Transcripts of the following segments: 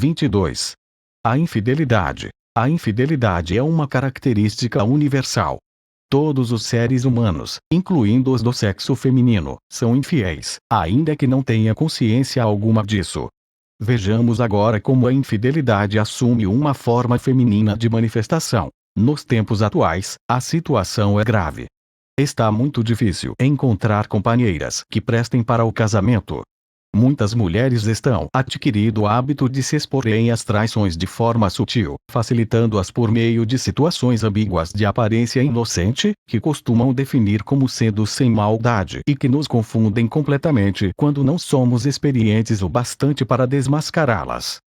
22. A infidelidade. A infidelidade é uma característica universal. Todos os seres humanos, incluindo os do sexo feminino, são infiéis, ainda que não tenha consciência alguma disso. Vejamos agora como a infidelidade assume uma forma feminina de manifestação. Nos tempos atuais, a situação é grave. Está muito difícil encontrar companheiras que prestem para o casamento. Muitas mulheres estão adquirindo o hábito de se exporem às traições de forma sutil, facilitando-as por meio de situações ambíguas de aparência inocente, que costumam definir como sendo sem maldade e que nos confundem completamente quando não somos experientes o bastante para desmascará-las.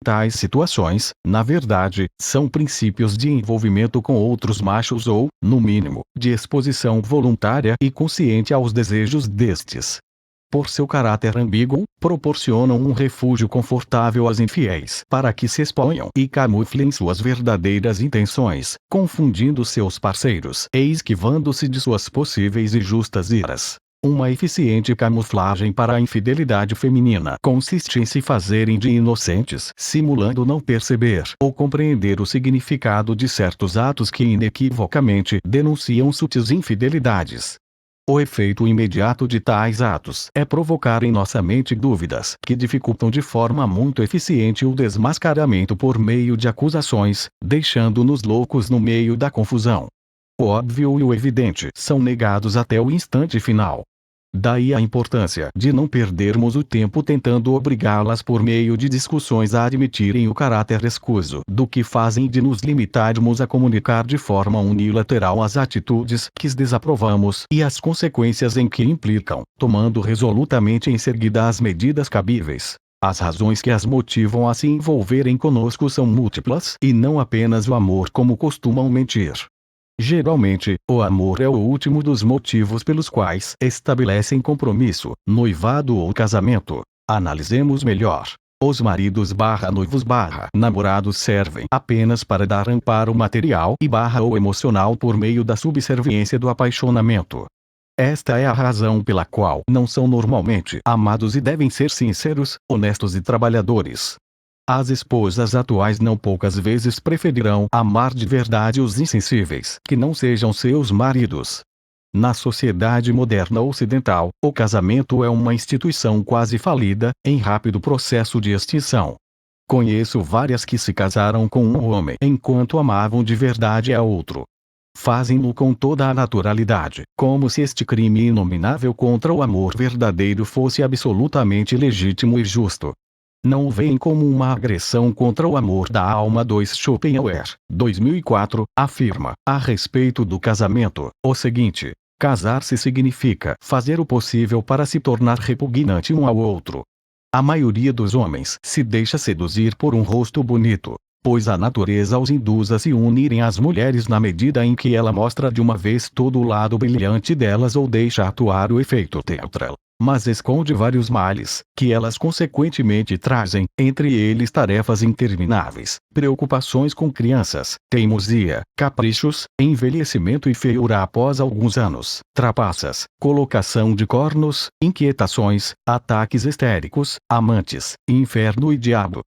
Tais situações, na verdade, são princípios de envolvimento com outros machos ou, no mínimo, de exposição voluntária e consciente aos desejos destes. Por seu caráter ambíguo, proporcionam um refúgio confortável às infiéis para que se exponham e camuflem suas verdadeiras intenções, confundindo seus parceiros e esquivando-se de suas possíveis e justas iras. Uma eficiente camuflagem para a infidelidade feminina consiste em se fazerem de inocentes, simulando não perceber ou compreender o significado de certos atos que inequivocamente denunciam sutis infidelidades. O efeito imediato de tais atos é provocar em nossa mente dúvidas que dificultam de forma muito eficiente o desmascaramento por meio de acusações, deixando-nos loucos no meio da confusão. O óbvio e o evidente são negados até o instante final. Daí a importância de não perdermos o tempo tentando obrigá-las por meio de discussões a admitirem o caráter escuso do que fazem e de nos limitarmos a comunicar de forma unilateral as atitudes que desaprovamos e as consequências em que implicam, tomando resolutamente em seguida as medidas cabíveis. As razões que as motivam a se envolverem conosco são múltiplas e não apenas o amor como costumam mentir. Geralmente, o amor é o último dos motivos pelos quais estabelecem compromisso, noivado ou casamento. Analisemos melhor. Os maridos/noivos/namorados servem apenas para dar amparo material ou emocional por meio da subserviência do apaixonamento. Esta é a razão pela qual não são normalmente amados e devem ser sinceros, honestos e trabalhadores. As esposas atuais não poucas vezes preferirão amar de verdade os insensíveis que não sejam seus maridos. Na sociedade moderna ocidental, o casamento é uma instituição quase falida, em rápido processo de extinção. Conheço várias que se casaram com um homem enquanto amavam de verdade a outro. Fazem-no com toda a naturalidade, como se este crime inominável contra o amor verdadeiro fosse absolutamente legítimo e justo. Não o veem como uma agressão contra o amor da alma. Schopenhauer, 2004, afirma, a respeito do casamento, o seguinte: casar-se significa fazer o possível para se tornar repugnante um ao outro. A maioria dos homens se deixa seduzir por um rosto bonito, pois a natureza os induz a se unirem às mulheres na medida em que ela mostra de uma vez todo o lado brilhante delas ou deixa atuar o efeito teatral. Mas esconde vários males, que elas consequentemente trazem, entre eles tarefas intermináveis, preocupações com crianças, teimosia, caprichos, envelhecimento e feiura após alguns anos, trapaças, colocação de cornos, inquietações, ataques histéricos, amantes, inferno e diabo.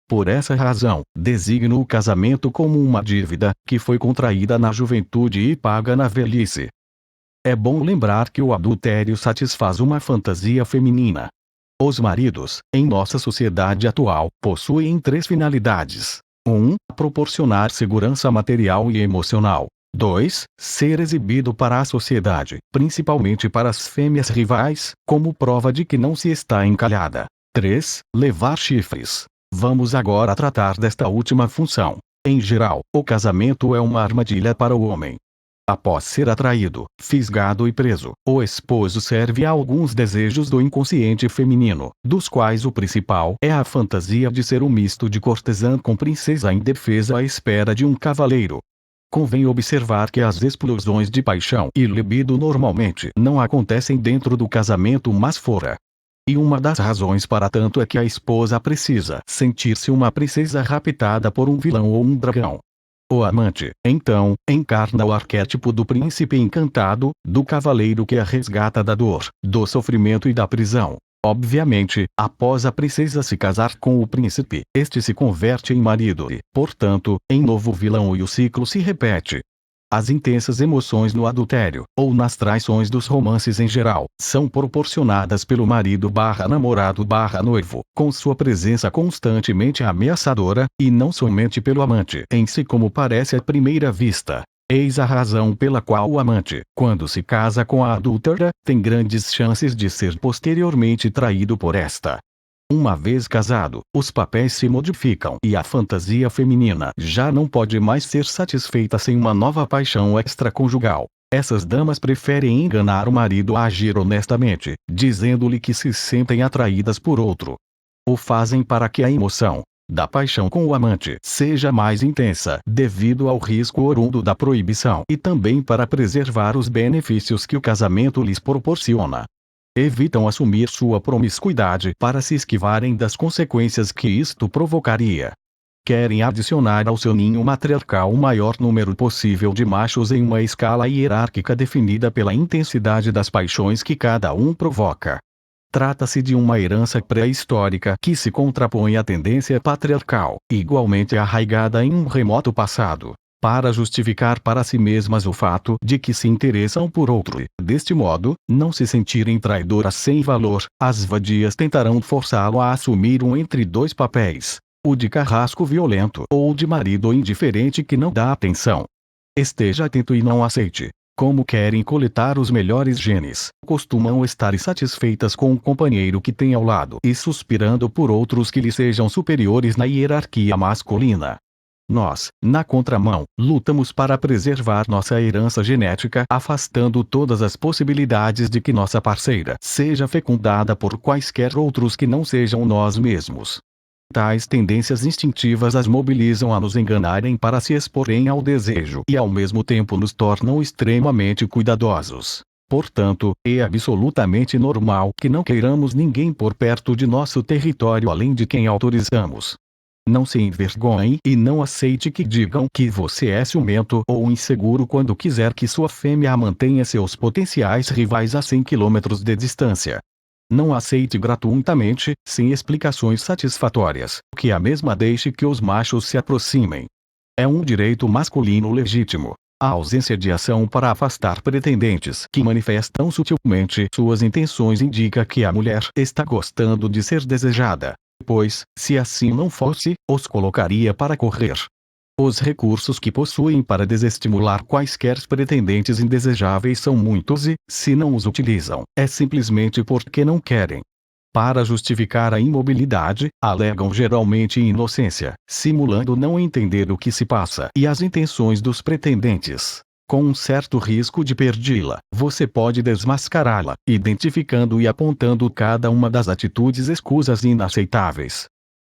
Por essa razão, designo o casamento como uma dívida, que foi contraída na juventude e paga na velhice. É bom lembrar que o adultério satisfaz uma fantasia feminina. Os maridos, em nossa sociedade atual, possuem 3 finalidades. 1. Proporcionar segurança material e emocional. 2. Ser exibido para a sociedade, principalmente para as fêmeas rivais, como prova de que não se está encalhada. 3. Levar chifres. Vamos agora tratar desta última função. Em geral, o casamento é uma armadilha para o homem. Após ser atraído, fisgado e preso, o esposo serve a alguns desejos do inconsciente feminino, dos quais o principal é a fantasia de ser um misto de cortesã com princesa indefesa à espera de um cavaleiro. Convém observar que as explosões de paixão e libido normalmente não acontecem dentro do casamento mas fora. E uma das razões para tanto é que a esposa precisa sentir-se uma princesa raptada por um vilão ou um dragão. O amante, então, encarna o arquétipo do príncipe encantado, do cavaleiro que a resgata da dor, do sofrimento e da prisão. Obviamente, após a princesa se casar com o príncipe, este se converte em marido e, portanto, em novo vilão e o ciclo se repete. As intensas emoções no adultério, ou nas traições dos romances em geral, são proporcionadas pelo marido/namorado/noivo, com sua presença constantemente ameaçadora, e não somente pelo amante em si como parece à primeira vista. Eis a razão pela qual o amante, quando se casa com a adúltera, tem grandes chances de ser posteriormente traído por esta. Uma vez casado, os papéis se modificam e a fantasia feminina já não pode mais ser satisfeita sem uma nova paixão extraconjugal. Essas damas preferem enganar o marido a agir honestamente, dizendo-lhe que se sentem atraídas por outro. O fazem para que a emoção da paixão com o amante seja mais intensa, devido ao risco oriundo da proibição, e também para preservar os benefícios que o casamento lhes proporciona. Evitam assumir sua promiscuidade para se esquivarem das consequências que isto provocaria. Querem adicionar ao seu ninho matriarcal o maior número possível de machos em uma escala hierárquica definida pela intensidade das paixões que cada um provoca. Trata-se de uma herança pré-histórica que se contrapõe à tendência patriarcal, igualmente arraigada em um remoto passado, para justificar para si mesmas o fato de que se interessam por outro e, deste modo, não se sentirem traidoras sem valor. As vadias tentarão forçá-lo a assumir um entre dois papéis: o de carrasco violento ou de marido indiferente que não dá atenção. Esteja atento e não aceite. Como querem coletar os melhores genes, costumam estar insatisfeitas com o companheiro que tem ao lado e suspirando por outros que lhe sejam superiores na hierarquia masculina. Nós, na contramão, lutamos para preservar nossa herança genética, afastando todas as possibilidades de que nossa parceira seja fecundada por quaisquer outros que não sejam nós mesmos. Tais tendências instintivas as mobilizam a nos enganarem para se exporem ao desejo e ao mesmo tempo nos tornam extremamente cuidadosos. Portanto, é absolutamente normal que não queiramos ninguém por perto de nosso território além de quem autorizamos. Não se envergonhe e não aceite que digam que você é ciumento ou inseguro quando quiser que sua fêmea mantenha seus potenciais rivais a 100 quilômetros de distância. Não aceite gratuitamente, sem explicações satisfatórias, que a mesma deixe que os machos se aproximem. É um direito masculino legítimo. A ausência de ação para afastar pretendentes que manifestam sutilmente suas intenções indica que a mulher está gostando de ser desejada, pois, se assim não fosse, os colocaria para correr. Os recursos que possuem para desestimular quaisquer pretendentes indesejáveis são muitos e, se não os utilizam, é simplesmente porque não querem. Para justificar a imobilidade, alegam geralmente inocência, simulando não entender o que se passa e as intenções dos pretendentes. Com um certo risco de perdê-la, você pode desmascará-la, identificando e apontando cada uma das atitudes escusas e inaceitáveis.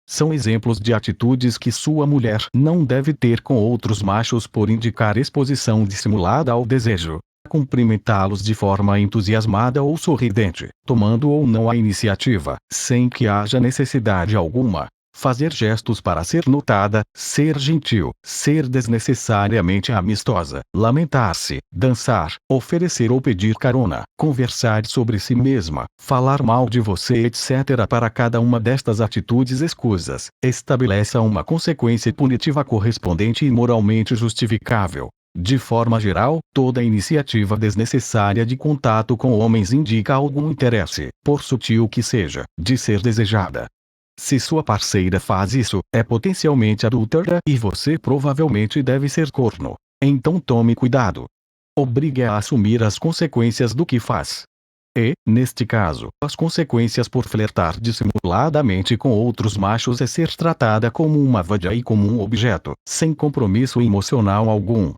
São exemplos de atitudes que sua mulher não deve ter com outros machos por indicar exposição dissimulada ao desejo. Cumprimentá-los de forma entusiasmada ou sorridente, tomando ou não a iniciativa, sem que haja necessidade alguma. Fazer gestos para ser notada, ser gentil, ser desnecessariamente amistosa, lamentar-se, dançar, oferecer ou pedir carona, conversar sobre si mesma, falar mal de você, etc. Para cada uma destas atitudes escusas, estabeleça uma consequência punitiva correspondente e moralmente justificável. De forma geral, toda iniciativa desnecessária de contato com homens indica algum interesse, por sutil que seja, de ser desejada. Se sua parceira faz isso, é potencialmente adúltera e você provavelmente deve ser corno. Então tome cuidado. Obrigue-a a assumir as consequências do que faz. E, neste caso, as consequências por flertar dissimuladamente com outros machos é ser tratada como uma vadia e como um objeto, sem compromisso emocional algum.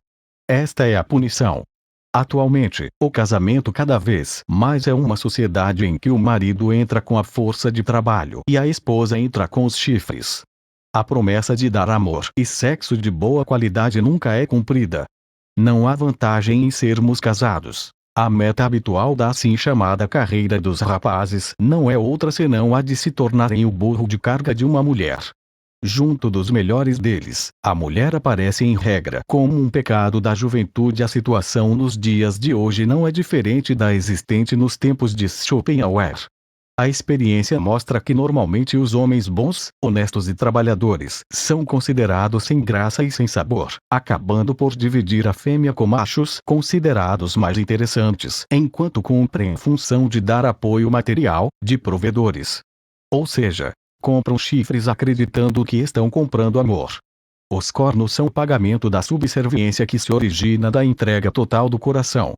Esta é a punição. Atualmente, o casamento cada vez mais é uma sociedade em que o marido entra com a força de trabalho e a esposa entra com os chifres. A promessa de dar amor e sexo de boa qualidade nunca é cumprida. Não há vantagem em sermos casados. A meta habitual da assim chamada carreira dos rapazes não é outra senão a de se tornarem o burro de carga de uma mulher. Junto dos melhores deles, a mulher aparece em regra como um pecado da juventude. A situação nos dias de hoje não é diferente da existente nos tempos de Schopenhauer. A experiência mostra que normalmente os homens bons, honestos e trabalhadores são considerados sem graça e sem sabor, acabando por dividir a fêmea com machos considerados mais interessantes, enquanto cumprem a função de dar apoio material, de provedores. Ou seja, compram chifres acreditando que estão comprando amor. Os cornos são o pagamento da subserviência que se origina da entrega total do coração.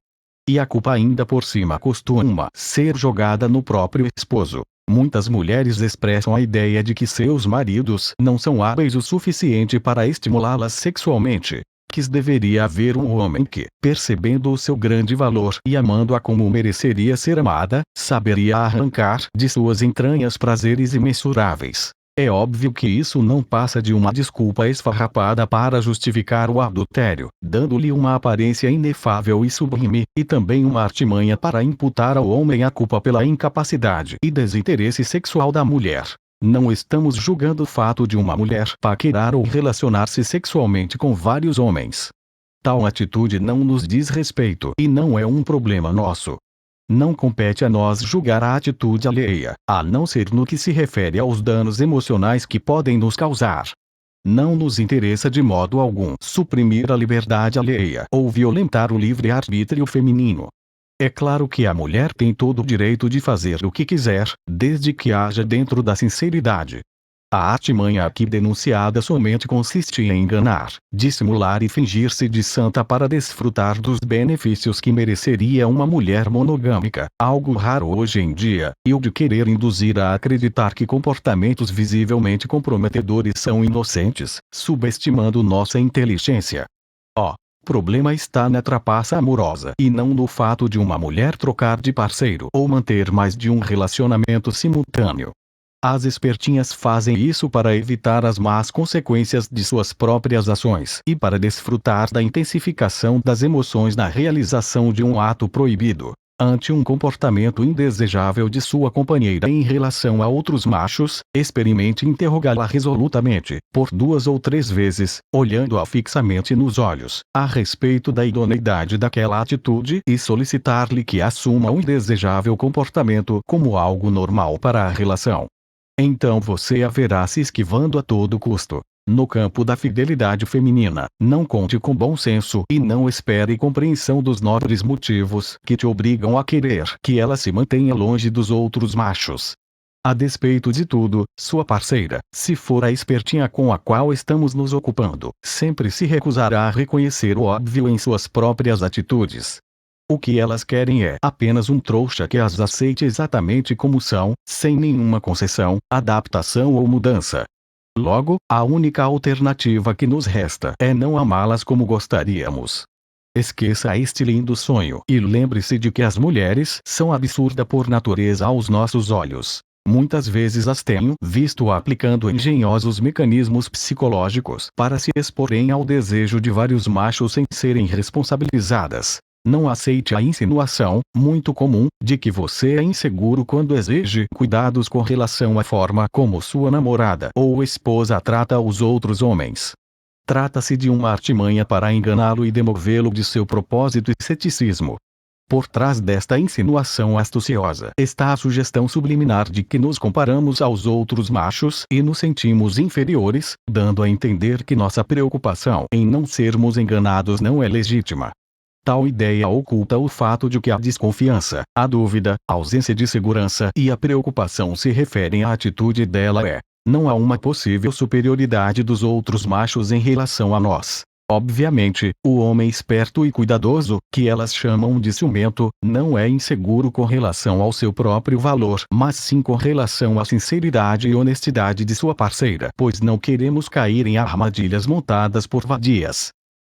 E a culpa ainda por cima costuma ser jogada no próprio esposo. Muitas mulheres expressam a ideia de que seus maridos não são hábeis o suficiente para estimulá-las sexualmente. Que deveria haver um homem que, percebendo o seu grande valor e amando-a como mereceria ser amada, saberia arrancar de suas entranhas prazeres imensuráveis. É óbvio que isso não passa de uma desculpa esfarrapada para justificar o adultério, dando-lhe uma aparência inefável e sublime, e também uma artimanha para imputar ao homem a culpa pela incapacidade e desinteresse sexual da mulher. Não estamos julgando o fato de uma mulher paquerar ou relacionar-se sexualmente com vários homens. Tal atitude não nos diz respeito e não é um problema nosso. Não compete a nós julgar a atitude alheia, a não ser no que se refere aos danos emocionais que podem nos causar. Não nos interessa de modo algum suprimir a liberdade alheia ou violentar o livre-arbítrio feminino. É claro que a mulher tem todo o direito de fazer o que quiser, desde que haja dentro da sinceridade. A artimanha aqui denunciada somente consiste em enganar, dissimular e fingir-se de santa para desfrutar dos benefícios que mereceria uma mulher monogâmica, algo raro hoje em dia, e o de querer induzir a acreditar que comportamentos visivelmente comprometedores são inocentes, subestimando nossa inteligência. O problema está na trapaça amorosa e não no fato de uma mulher trocar de parceiro ou manter mais de um relacionamento simultâneo. As espertinhas fazem isso para evitar as más consequências de suas próprias ações e para desfrutar da intensificação das emoções na realização de um ato proibido. Ante um comportamento indesejável de sua companheira em relação a outros machos, experimente interrogá-la resolutamente, por 2 ou 3 vezes, olhando-a fixamente nos olhos, a respeito da idoneidade daquela atitude e solicitar-lhe que assuma um indesejável comportamento como algo normal para a relação. Então você a verá se esquivando a todo custo. No campo da fidelidade feminina, não conte com bom senso e não espere compreensão dos nobres motivos que te obrigam a querer que ela se mantenha longe dos outros machos. A despeito de tudo, sua parceira, se for a espertinha com a qual estamos nos ocupando, sempre se recusará a reconhecer o óbvio em suas próprias atitudes. O que elas querem é apenas um trouxa que as aceite exatamente como são, sem nenhuma concessão, adaptação ou mudança. Logo, a única alternativa que nos resta é não amá-las como gostaríamos. Esqueça este lindo sonho e lembre-se de que as mulheres são absurdas por natureza aos nossos olhos. Muitas vezes as tenho visto aplicando engenhosos mecanismos psicológicos para se exporem ao desejo de vários machos sem serem responsabilizadas. Não aceite a insinuação, muito comum, de que você é inseguro quando exige cuidados com relação à forma como sua namorada ou esposa trata os outros homens. Trata-se de uma artimanha para enganá-lo e demovê-lo de seu propósito e ceticismo. Por trás desta insinuação astuciosa está a sugestão subliminar de que nos comparamos aos outros machos e nos sentimos inferiores, dando a entender que nossa preocupação em não sermos enganados não é legítima. Tal ideia oculta o fato de que a desconfiança, a dúvida, a ausência de segurança e a preocupação se referem à atitude dela não há uma possível superioridade dos outros machos em relação a nós. Obviamente, o homem esperto e cuidadoso, que elas chamam de ciumento, não é inseguro com relação ao seu próprio valor, mas sim com relação à sinceridade e honestidade de sua parceira, pois não queremos cair em armadilhas montadas por vadias.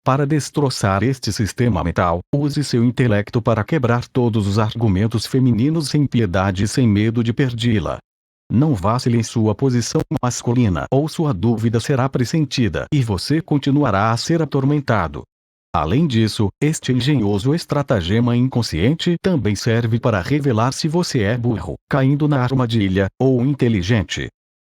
Para destroçar este sistema mental, use seu intelecto para quebrar todos os argumentos femininos sem piedade e sem medo de perdê-la. Não vacile em sua posição masculina ou sua dúvida será pressentida e você continuará a ser atormentado. Além disso, este engenhoso estratagema inconsciente também serve para revelar se você é burro, caindo na armadilha, ou inteligente.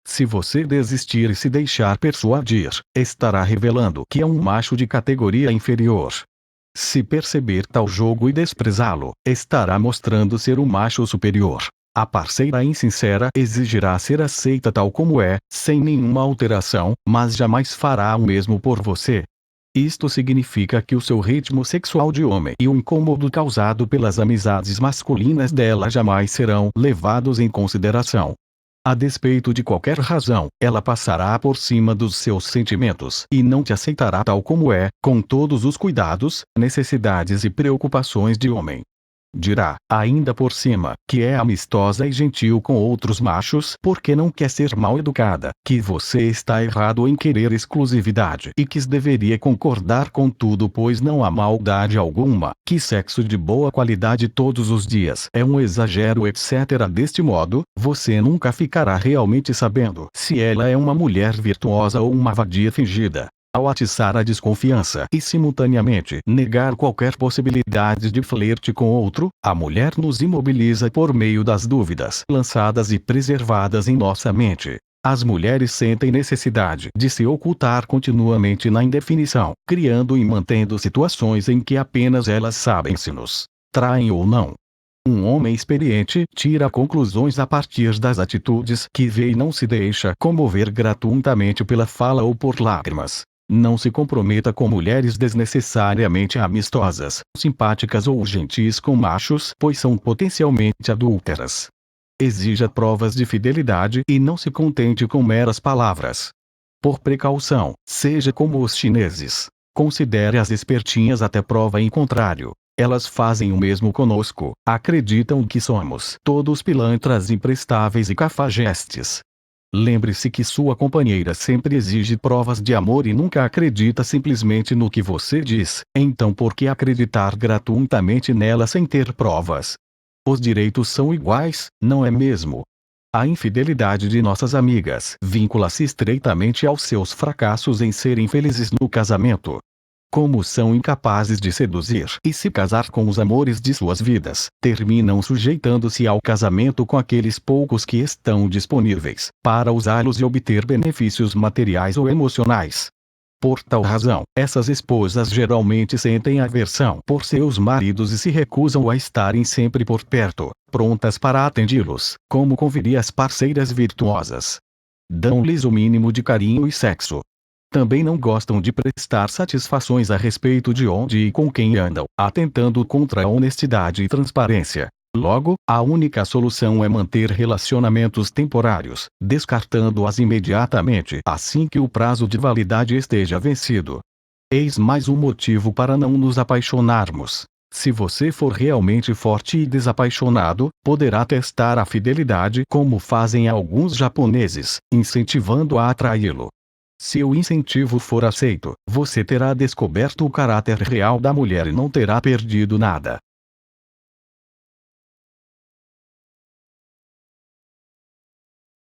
Se você desistir e se deixar persuadir, estará revelando que é um macho de categoria inferior. Se perceber tal jogo e desprezá-lo, estará mostrando ser um macho superior. A parceira insincera exigirá ser aceita tal como é, sem nenhuma alteração, mas jamais fará o mesmo por você. Isto significa que o seu ritmo sexual de homem e o incômodo causado pelas amizades masculinas dela jamais serão levados em consideração. A despeito de qualquer razão, ela passará por cima dos seus sentimentos e não te aceitará tal como é, com todos os cuidados, necessidades e preocupações de homem. Dirá, ainda por cima, que é amistosa e gentil com outros machos porque não quer ser mal educada, que você está errado em querer exclusividade e que deveria concordar com tudo pois não há maldade alguma, que sexo de boa qualidade todos os dias é um exagero etc. Deste modo, você nunca ficará realmente sabendo se ela é uma mulher virtuosa ou uma vadia fingida. Ao atiçar a desconfiança e simultaneamente negar qualquer possibilidade de flerte com outro, a mulher nos imobiliza por meio das dúvidas lançadas e preservadas em nossa mente. As mulheres sentem necessidade de se ocultar continuamente na indefinição, criando e mantendo situações em que apenas elas sabem se nos traem ou não. Um homem experiente tira conclusões a partir das atitudes que vê e não se deixa comover gratuitamente pela fala ou por lágrimas. Não se comprometa com mulheres desnecessariamente amistosas, simpáticas ou gentis com machos, pois são potencialmente adúlteras. Exija provas de fidelidade e não se contente com meras palavras. Por precaução, seja como os chineses. Considere as espertinhas até prova em contrário. Elas fazem o mesmo conosco, acreditam que somos todos pilantras imprestáveis e cafajestes. Lembre-se que sua companheira sempre exige provas de amor e nunca acredita simplesmente no que você diz, então por que acreditar gratuitamente nela sem ter provas? Os direitos são iguais, não é mesmo? A infidelidade de nossas amigas vincula-se estreitamente aos seus fracassos em serem felizes no casamento. Como são incapazes de seduzir e se casar com os amores de suas vidas, terminam sujeitando-se ao casamento com aqueles poucos que estão disponíveis, para usá-los e obter benefícios materiais ou emocionais. Por tal razão, essas esposas geralmente sentem aversão por seus maridos e se recusam a estarem sempre por perto, prontas para atendê-los, como conviria às parceiras virtuosas. Dão-lhes o mínimo de carinho e sexo. Também não gostam de prestar satisfações a respeito de onde e com quem andam, atentando contra a honestidade e transparência. Logo, a única solução é manter relacionamentos temporários, descartando-as imediatamente assim que o prazo de validade esteja vencido. Eis mais um motivo para não nos apaixonarmos. Se você for realmente forte e desapaixonado, poderá testar a fidelidade como fazem alguns japoneses, incentivando a atraí-lo. Se o incentivo for aceito, você terá descoberto o caráter real da mulher e não terá perdido nada.